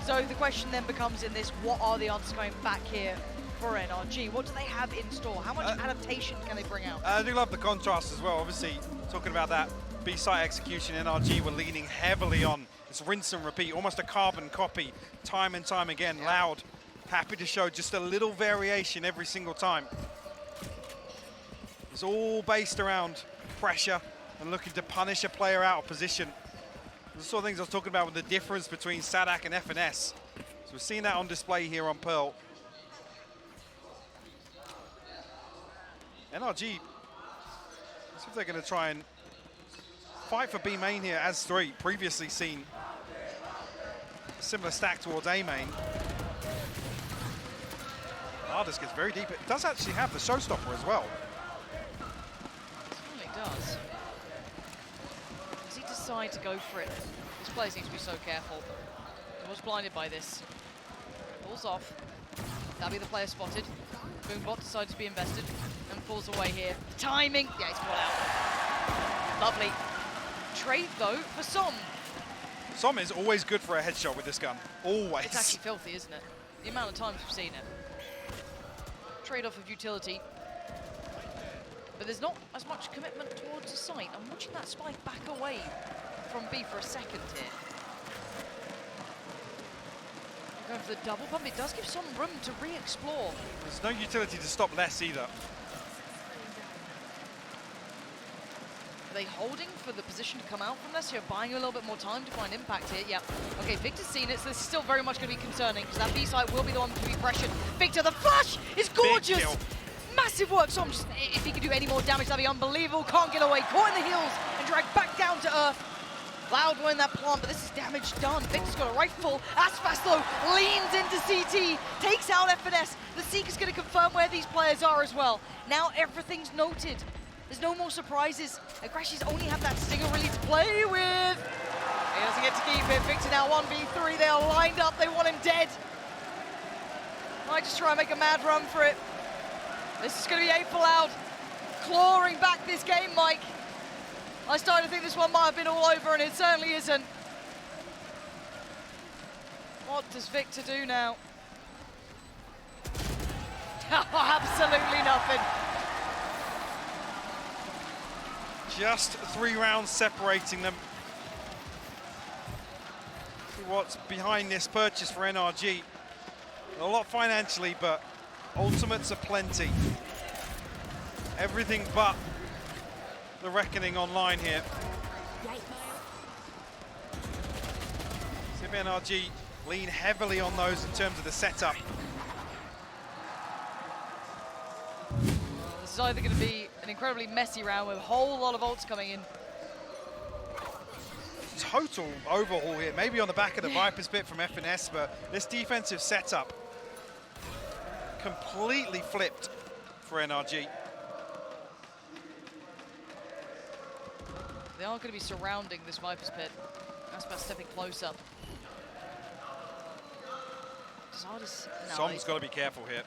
Speaker 2: So the question then becomes in this, what are the answers going back here for NRG? What do they have in store? How much adaptation can they bring out?
Speaker 1: I do love the contrast as well. Obviously, talking about that B-site execution, NRG were leaning heavily on this rinse and repeat, almost a carbon copy, time and time again. Yeah. Loud, happy to show just a little variation every single time. It's all based around pressure and looking to punish a player out of position. The sort of things I was talking about with the difference between SAADHAK and FNS. So we've seen that on display here on Pearl. NRG, let's see if they're going to try and fight for B main here as 3, previously seen a similar stack towards A main. ARDIIS gets very deep. It does actually have the showstopper as well.
Speaker 2: It certainly does. Does he decide to go for it? This player needs to be so careful. He was blinded by this. Falls off. That'll be the player spotted. Boombot decides to be invested and falls away here. Timing! Yeah, he's caught out. Lovely. Trade, though, for Som.
Speaker 1: Som is always good for a headshot with this gun. Always.
Speaker 2: It's actually filthy, isn't it? The amount of times we've seen it. Trade-off of utility. But there's not as much commitment towards the site. I'm watching that spike back away from B for a second here. Going for the double pump, it does give some room to re-explore.
Speaker 1: There's no utility to stop less either.
Speaker 2: Are they holding for the position to come out from this? You're buying a little bit more time to find impact here. Yeah. Okay, Victor's seen it, so this is still very much going to be concerning because that B side will be the one to be pressured. Victor, the flash is gorgeous! Massive work. So just, if he could do any more damage, that'd be unbelievable. Can't get away. Caught in the heels and dragged back down to earth. Loud win that plant, but this is damage done. Victor's got a rifle. ASPAS, though, leans into CT, takes out FNS. The Seeker's going to confirm where these players are as well. Now everything's noted. There's no more surprises. CRASHIES only have that Stinger really to play with. He doesn't get to keep it. Victor now 1v3. They are lined up. They want him dead. Might just try and make a mad run for it. This is going to be 8 for Loud. Clawing back this game, Mike. I started to think this one might have been all over, and it certainly isn't. What does Victor do now? Absolutely nothing.
Speaker 1: Just 3 rounds separating them. See what's behind this purchase for NRG. A lot financially, but ultimates are plenty. Everything but the reckoning online here. See if NRG lean heavily on those in terms of the setup.
Speaker 2: This is either going to be an incredibly messy round with a whole lot of ults coming in.
Speaker 1: Total overhaul here, maybe on the back of the Viper's bit from FNS, but this defensive setup completely flipped for NRG.
Speaker 2: They are going to be surrounding this Viper's pit. ASPAS stepping closer.
Speaker 1: Som's got to be careful here.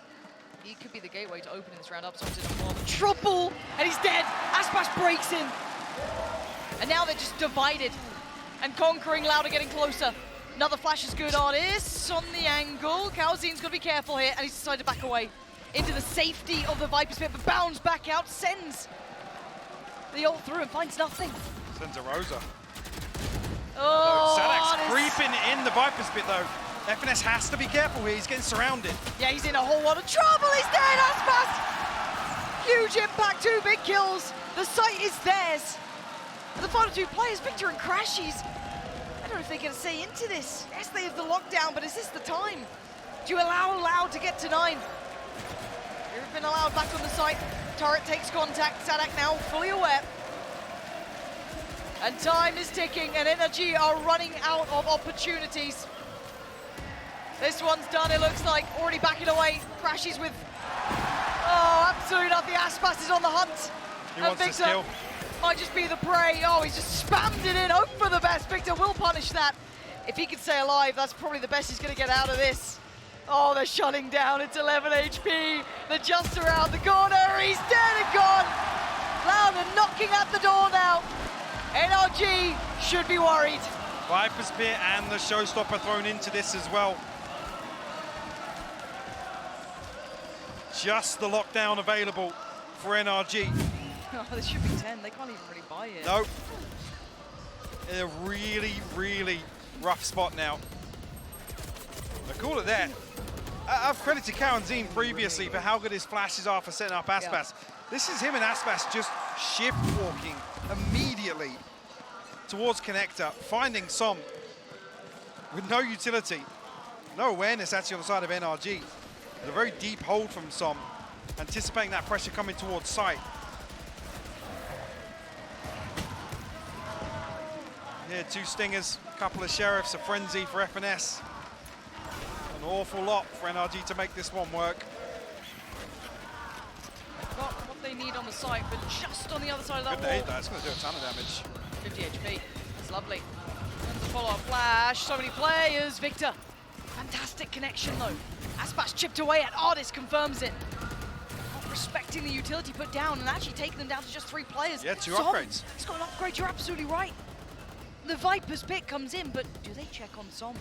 Speaker 2: He could be the gateway to opening this round up. Som's in a lot of trouble, and he's dead. ASPAS breaks in. And now they're just divided. And conquering Loud are getting closer. Another flash is good. ARDIIS on the angle. KAUANZIN's got to be careful here, and he's decided to back away into the safety of the Viper's pit, but bounds back out, sends the ult through and finds nothing.
Speaker 1: Sends a Rosa.
Speaker 2: Oh,
Speaker 1: SAADHAK's creeping in the Viper's pit though. FNS has to be careful here, he's getting surrounded.
Speaker 2: Yeah, he's in a whole lot of trouble, he's dead, ASPAS! Huge impact, 2 big kills. The site is theirs. And the final 2 players, Victor and CRASHIES, wonder if they're going to say into this. Yes, they have the lockdown, but is this the time? Do you allow Loud to get to 9? You've been allowed back on the site. Turret takes contact. SAADHAK now fully aware. And time is ticking, and NRG are running out of opportunities. This one's done, it looks like. Already backing away. CRASHIES with... Oh, absolutely nothing. ASPAS is on the hunt.
Speaker 1: He wants this kill.
Speaker 2: Might just be the prey. Oh, he's just spammed it in. Hope for the best. Victor will punish that. If he can stay alive, that's probably the best he's going to get out of this. Oh, they're shutting down. It's 11 HP. They're just around the corner. He's dead and gone. Loud are knocking at the door now. NRG should be worried.
Speaker 1: Viper's Pit and the Showstopper thrown into this as well. Just the lockdown available for NRG.
Speaker 2: Oh, there should be 10. They can't even really buy it.
Speaker 1: Nope. In a really, really rough spot now. I call it there. I've credited CAUANZIN previously for how good his flashes are for setting up ASPAS. Yeah. This is him and ASPAS just shift walking immediately towards connector, finding Som with no utility, no awareness actually on the side of NRG. There's a very deep hold from Som, anticipating that pressure coming towards site. Here, 2 stingers, a couple of sheriffs, a frenzy for FNS. An awful lot for NRG to make this one work.
Speaker 2: They've got what they need on the site, but just on the other side of that
Speaker 1: wall. Good nade, that's going to do a ton of damage.
Speaker 2: 50 HP, that's lovely. And the follow-up flash, so many players. Victor, fantastic connection though. ASPAS chipped away at ARDIIS, confirms it. Not respecting the utility put down and actually taking them down to just 3 players.
Speaker 1: Yeah, 2 upgrades.
Speaker 2: He's got an upgrade, you're absolutely right. The Viper's Pit comes in, but do they check on Som?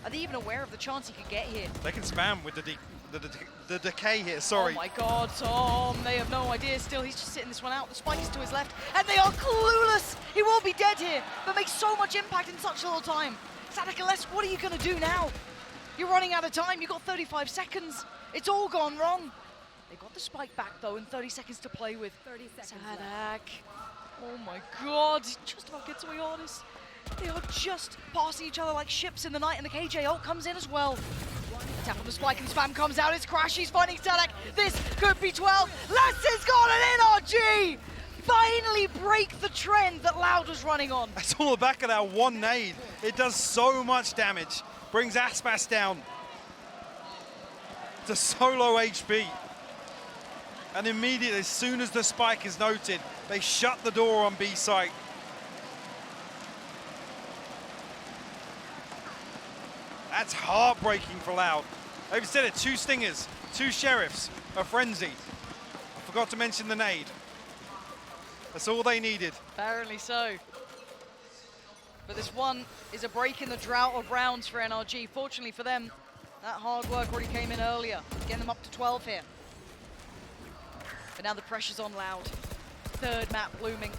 Speaker 2: Are they even aware of the chance he could get here?
Speaker 1: They can spam with the decay here, sorry.
Speaker 2: Oh my god, Som, they have no idea still. He's just sitting this one out. The spike is to his left, and they are clueless. He will be dead here, but makes so much impact in such little time. SAADHAK, what are you going to do now? You're running out of time. You've got 35 seconds. It's all gone wrong. They got the spike back, though, and 30 seconds to play with.
Speaker 4: 30 seconds
Speaker 2: SAADHAK. Oh my god, he just about gets away ARDIIS. They are just passing each other like ships in the night, and the KJ ult comes in as well. Tap on the spike and spam comes out. It's CRASHIES finding SAADHAK. This could be 12. Lassen's got an NRG! Finally break the trend that Loud was running on.
Speaker 1: That's all the back of that one nade. It does so much damage. Brings ASPAS down to so low HP. And immediately, as soon as the spike is noted, they shut the door on B site. That's heartbreaking for Loud. They've said it, 2 stingers, 2 sheriffs, a frenzy. I forgot to mention the nade. That's all they needed.
Speaker 2: Apparently so. But this one is a break in the drought of rounds for NRG. Fortunately for them, that hard work already came in earlier, getting them up to 12 here. But now the pressure's on Loud. 3rd map looming.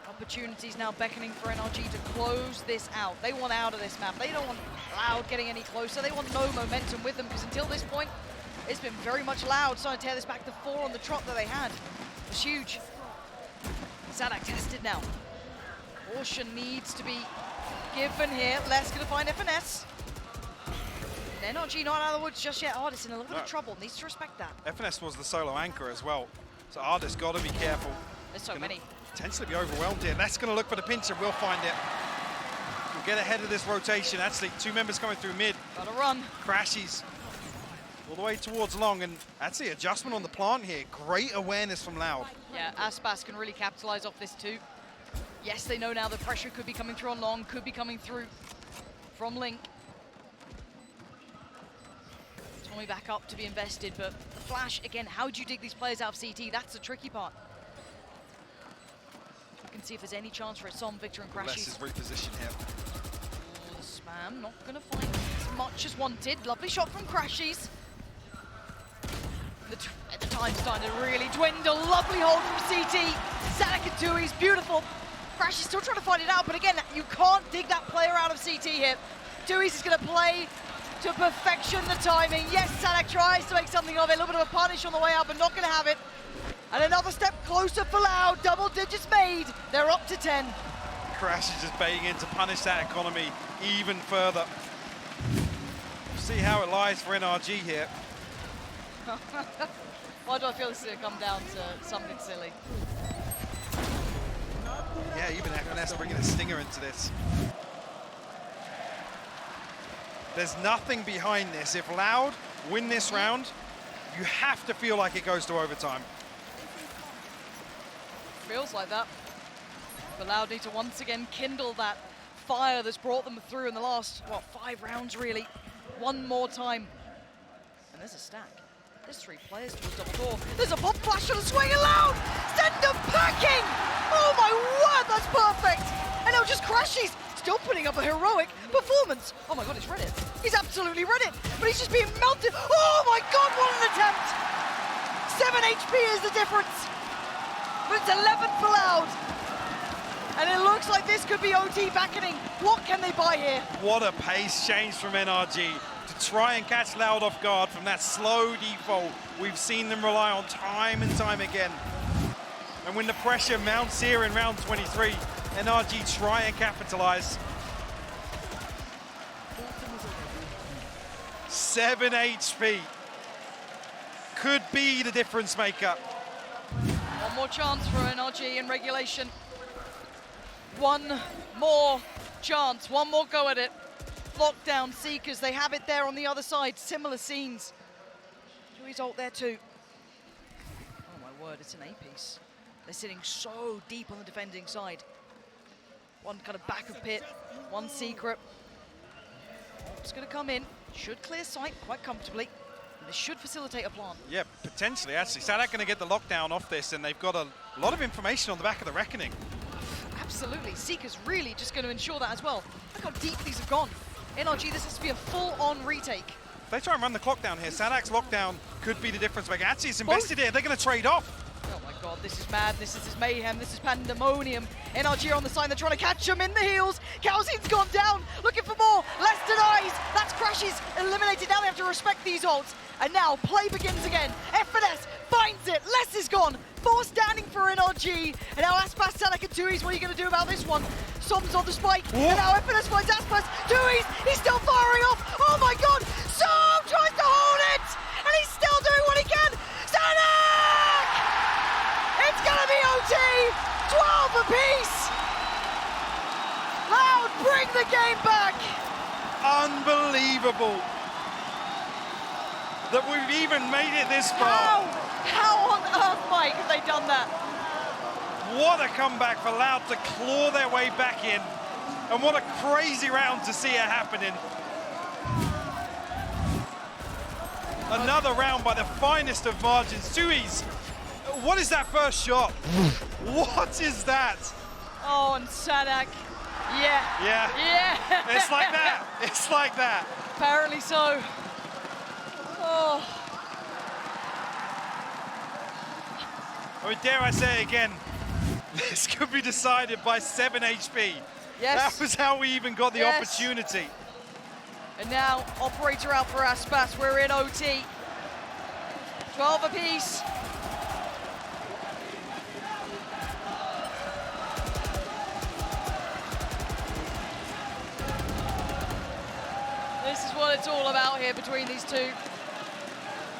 Speaker 2: Opportunities now beckoning for NRG to close this out. They want out of this map. They don't want Loud getting any closer. They want no momentum with them, because until this point, it's been very much Loud trying to tear this back to 4 on the trot that they had. It's huge. SAADHAK tested now. Caution needs to be given here. Les gonna find FNS. And NRG not out of the woods just yet. ARDIIS in a little bit of trouble. Needs to respect that.
Speaker 1: FNS was the solo anchor as well. So ARDIIS got to be careful.
Speaker 2: There's so many.
Speaker 1: Potentially be overwhelmed here. Les gonna look for the pincher. We'll find it. We'll get ahead of this rotation. Actually, 2 members coming through mid.
Speaker 2: Gotta run.
Speaker 1: CRASHIES all the way towards long, and actually adjustment on the plant here. Great awareness from Loud.
Speaker 2: Yeah, ASPAS can really capitalize off this too. Yes, they know now the pressure could be coming through on long, could be coming through from Link. Tommy back up to be invested, but the flash, again, how do you dig these players out of CT? That's the tricky part. You can see if there's any chance for a Som, Victor, and CRASHIES.
Speaker 1: Les is repositioned here.
Speaker 2: Oh, the spam, not gonna find as much as wanted. Lovely shot from CRASHIES. The time's starting to really dwindle. Lovely hold from CT. SAADHAK and TUYZ, beautiful. CRASHIES still trying to find it out, but again, you can't dig that player out of CT here. TUYZ is gonna play to perfection the timing. Yes, SAADHAK tries to make something of it. A little bit of a punish on the way out, but not gonna have it. And another step closer for Loud. Double digits made. They're up to 10.
Speaker 1: CRASHIES just baiting in to punish that economy even further. See how it lies for NRG here.
Speaker 2: Why do I feel this is going to come down to something silly?
Speaker 1: Yeah, even FNS bringing a stinger into this. There's nothing behind this. If Loud win this round, you have to feel like it goes to overtime.
Speaker 2: Feels like that. But Loud need to once again kindle that fire that's brought them through in the last, what, 5 rounds really. One more time. And there's a stack. There's 3 players towards double door. There's a pop flash on a swing and Loud! Send them packing! Oh my word, that's perfect! And now just CRASHIES, still putting up a heroic performance. Oh my god, he's read it. He's absolutely read it, but he's just being melted. Oh my god, what an attempt! 7 HP is the difference. But it's 11 for Loud. And it looks like this could be OT beckoning. What can they buy here?
Speaker 1: What a pace change from NRG to try and catch Loud off guard from that slow default we've seen them rely on time and time again. And when the pressure mounts here in round 23, NRG try and capitalize. 7 HP could be the difference maker.
Speaker 2: One more chance for NRG in regulation. One more chance, one more go at it. Lockdown Seekers, they have it there on the other side. Similar scenes. TUYZ ult there too. Oh my word, it's an A-piece. They're sitting so deep on the defending side. One kind of back of pit, one secret. It's going to come in, should clear sight quite comfortably. And this should facilitate a plant.
Speaker 1: Yeah, potentially, actually. SAADHAK going to get the lockdown off this, and they've got a lot of information on the back of the Reckoning.
Speaker 2: Absolutely, Seeker's really just going to ensure that as well. Look how deep these have gone. NRG, this has to be a full-on retake.
Speaker 1: If they try and run the clock down here, SAADHAK's lockdown could be the difference maker. Actually, it's invested here. They're going to trade off.
Speaker 2: Oh my god, this is mad, this is mayhem, this is pandemonium. NRG are on the side, they're trying to catch him in the heels. KAUANZIN's gone down, looking for more. Less denies. That's CRASHIES eliminated. Now they have to respect these ults. And now play begins again. FNS finds it. Less is gone. 4 standing for NRG. And now ASPAS, SAADHAK, and TUYZ. What are you going to do about this one? Som's on the spike.
Speaker 1: Whoa.
Speaker 2: And now FNS finds ASPAS. TUYZ, he's still firing off. Oh my god. Som tries to hold it. And he's still doing what he can. SAADHAK! It's going to be OT. 12 apiece. Loud, bring the game back.
Speaker 1: Unbelievable that we've even made it this far.
Speaker 2: How on earth, Mike, have they done that?
Speaker 1: What a comeback for Loud to claw their way back in. And what a crazy round to see it happening. Another round by the finest of margins. TUYZ, what is that first shot? What is that?
Speaker 2: Oh, and SAADHAK. Yeah.
Speaker 1: Yeah.
Speaker 2: Yeah.
Speaker 1: It's like that. It's like that.
Speaker 2: Apparently so. Oh.
Speaker 1: I mean, dare I say again, this could be decided by 7 HP.
Speaker 2: Yes.
Speaker 1: That was how we even got the
Speaker 2: Yes.
Speaker 1: opportunity.
Speaker 2: And now, operator out for ASPAS. We're in OT. 12 apiece. This is what it's all about here between these two.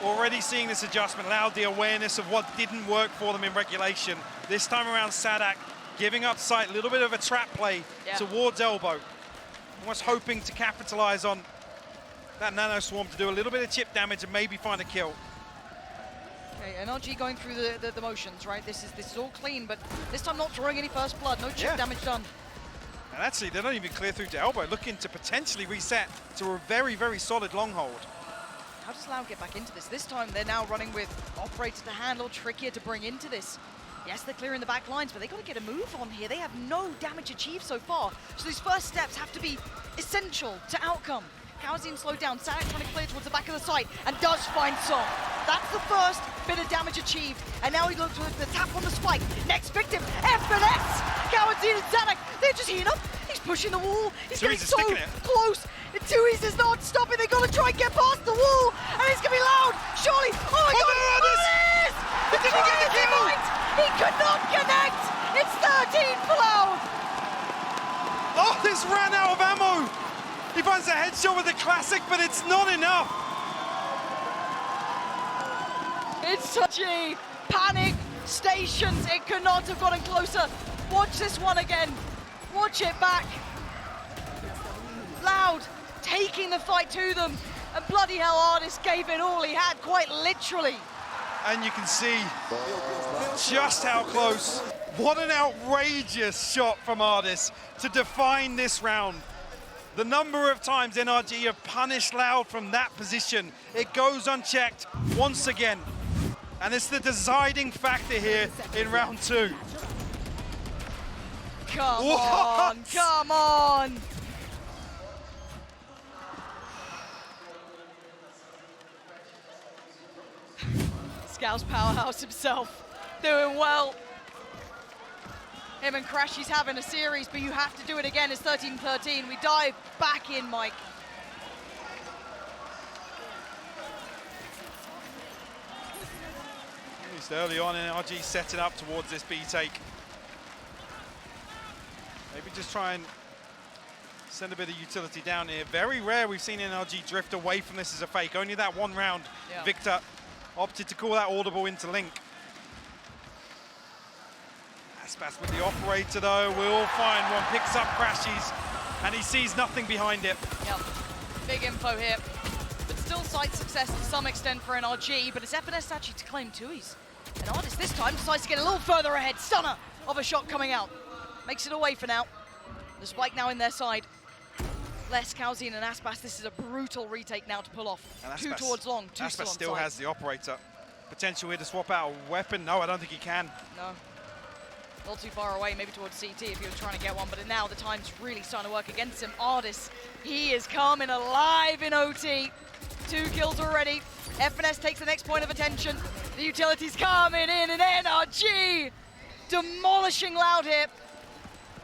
Speaker 1: Already seeing this adjustment, Loud the awareness of what didn't work for them in regulation. This time around, SAADHAK giving up sight, a little bit of a trap play towards elbow. Almost hoping to capitalize on that nano swarm to do a little bit of chip damage and maybe find a kill.
Speaker 2: Okay, NRG going through the motions, right? This is all clean, but this time not drawing any first blood, no chip damage done.
Speaker 1: And actually, they don't even clear through to elbow, looking to potentially reset to a very, very solid long hold.
Speaker 2: How does Loud get back into this? This time they're now running with operator to handle, trickier to bring into this. Yes, they're clearing the back lines, but they got to get a move on here. They have no damage achieved so far. So these first steps have to be essential to outcome. KAUANZIN slowed down, SAADHAK trying to clear towards the back of the site, and does find Som. That's the first bit of damage achieved. And now he looks with the tap on the spike. Next victim, FNS! KAUANZIN and SAADHAK, they're just heating up. He's pushing the wall. He's getting so close. And TUYZ is not stopping. They got to try and get past the wall. And it's going to be Loud. Surely. Oh my god. ARDIIS! He didn't get the kill. He could not connect. It's 13 for Loud.
Speaker 1: This ran out of ammo. He finds a headshot with the classic, but it's not enough.
Speaker 2: It's such a panic. Stations, it could not have gotten closer. Watch this one again. Watch it back. Loud taking the fight to them. And bloody hell, ARDIIS gave it all he had, quite literally.
Speaker 1: And you can see just how close. What an outrageous shot from ARDIIS to define this round. The number of times NRG have punished Loud from that position, it goes unchecked once again. And it's the deciding factor here in round 2.
Speaker 2: Come
Speaker 1: What?
Speaker 2: on, come on. Scouse Powerhouse himself doing well. Him and CRASHIES having a series, but you have to do it again. It's 13-13. We dive back in, Mike.
Speaker 1: At least early on, NRG setting up towards this B take. Maybe just try and send a bit of utility down here. Very rare we've seen NRG drift away from this as a fake. Only that one round,
Speaker 2: Yeah.
Speaker 1: Victor opted to call that audible into Link. ASPAS with the operator though, will find one, picks up CRASHIES, and he sees nothing behind it.
Speaker 2: Yep, big info here. But still sight success to some extent for NRG, but it's FNS actually to claim TUYZ. And ARDIIS this time decides to get a little further ahead. Stunner of a shot coming out. Makes it away for now. The spike now in their side. Less KAUANZIN and ASPAS. This is a brutal retake now to pull off.
Speaker 1: And
Speaker 2: Two towards long, two
Speaker 1: ASPAS
Speaker 2: still
Speaker 1: still
Speaker 2: on side.
Speaker 1: has the operator. Potential here to swap out a weapon. No, I don't think he can.
Speaker 2: No. A little too far away, maybe towards CT if he was trying to get one, but now the time's really starting to work against him. ARDIIS, he is coming alive in OT. 2 kills already. FNS takes the next point of attention. The utility's coming in, and NRG demolishing Loud here.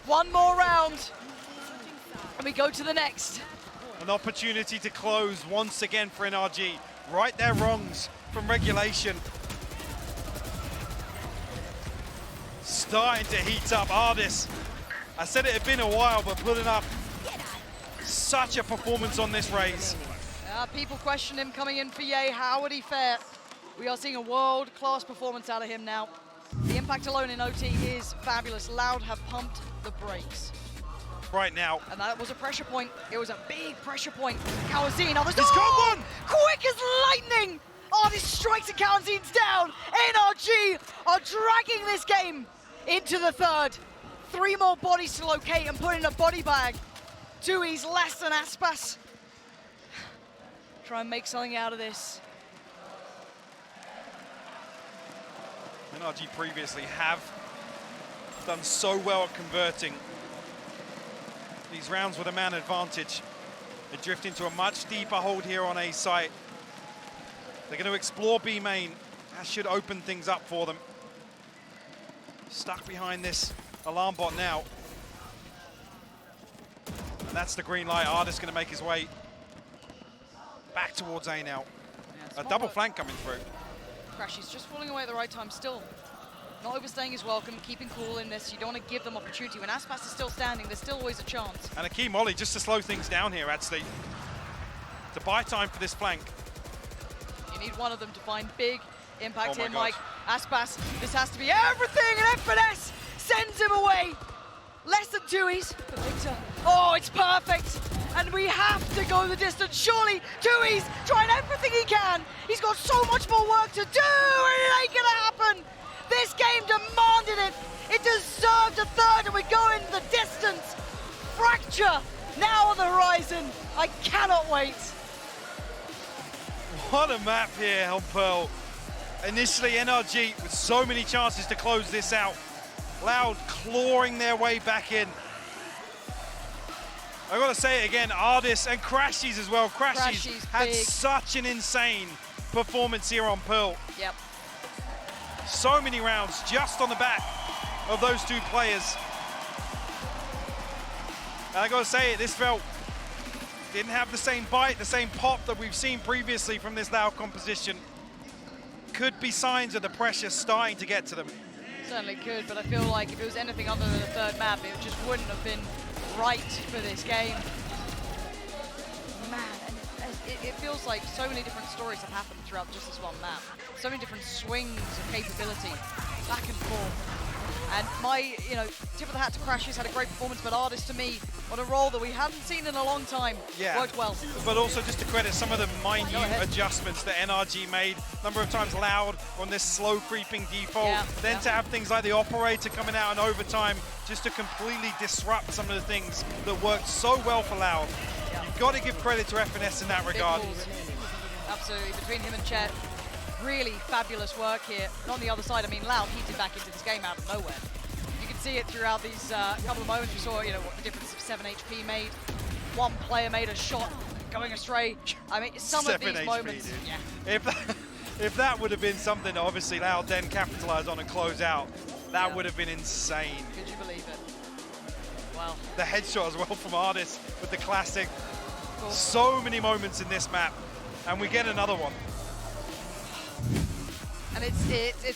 Speaker 2: One more round, and we go to the next.
Speaker 1: An opportunity to close once again for NRG. Right their wrongs from regulation. Starting to heat up. ARDIIS, I said it had been a while, but putting up such a performance on this RAZE.
Speaker 2: People question him coming in for Ye. How would he fare? We are seeing a world-class performance out of him now. The impact alone in OT is fabulous. Loud have pumped the brakes.
Speaker 1: Right now.
Speaker 2: And that was a pressure point. It was a big pressure point. KAUANZIN,
Speaker 1: He's got one!
Speaker 2: Quick as lightning! ARDIIS strikes and KAUANZIN's down. NRG are dragging this game into the third. 3 more bodies to locate and put in a body bag. TUYZ less than ASPAS. Try and make something out of this.
Speaker 1: NRG previously have done so well at converting these rounds with a man advantage. They drift into a much deeper hold here on A site. They're going to explore B main. That should open things up for them. Stuck behind this alarm bot now. And that's the green light. ARDIIS going to make his way back towards A now.
Speaker 2: Yeah,
Speaker 1: A double flank coming through.
Speaker 2: CRASHIES just falling away at the right time still. Not overstaying his welcome, keeping cool in this. You don't want to give them opportunity. When ASPAS is still standing, there's still always a chance.
Speaker 1: And a key molly just to slow things down here, actually. To buy time for this flank.
Speaker 2: You need one of them to find big impact
Speaker 1: Oh my
Speaker 2: here,
Speaker 1: God.
Speaker 2: Mike. ASPAS, this has to be everything, and FNS sends him away. Less than TUYZ, but Victor, oh, it's perfect. And we have to go the distance. Surely TUYZ trying everything he can. He's got so much more work to do, and it ain't gonna happen. This game demanded it. It deserved a third, and we're going the distance. Fracture now on the horizon. I cannot wait.
Speaker 1: What a map here on Pearl. Initially NRG with so many chances to close this out. Loud clawing their way back in. I've got to say it again, ARDIIS and CRASHIES as well. CRASHIES had
Speaker 2: big.
Speaker 1: such an insane performance here on Pearl.
Speaker 2: Yep.
Speaker 1: So many rounds just on the back of those 2 players. And I got to say it, this felt didn't have the same bite, the same pop that we've seen previously from this Loud composition. Could be signs of the pressure starting to get to them.
Speaker 2: Certainly could, but I feel like if it was anything other than a third map, it just wouldn't have been right for this game. Man, and it feels like so many different stories have happened throughout just this one map. So many different swings of capability, back and forth. And my, tip of the hat to CRASHIES, had a great performance, but ARDIIS to me on a role that we haven't seen in a long time.
Speaker 1: Yeah.
Speaker 2: Worked well.
Speaker 1: But also just to credit some of the minute adjustments that NRG made, number of times Loud on this slow creeping default, then to have things like the operator coming out in overtime just to completely disrupt some of the things that worked so well for Loud.
Speaker 2: Yeah.
Speaker 1: You've got to give credit to FNS in that regard.
Speaker 2: Absolutely, between him and JETT, really fabulous work here. And on the other side, I mean, Loud heated back into this game out of nowhere. You can see it throughout these couple of moments. We saw, what the difference of 7 HP made. One player made a shot going astray. I mean, some of these moments.
Speaker 1: Yeah. If that would have been something that obviously Loud then capitalized on and close out, that would have been insane.
Speaker 2: Could you believe it? Wow.
Speaker 1: The headshot as well from ARDIIS with the classic. So many moments in this map, and we get another one.
Speaker 2: And it's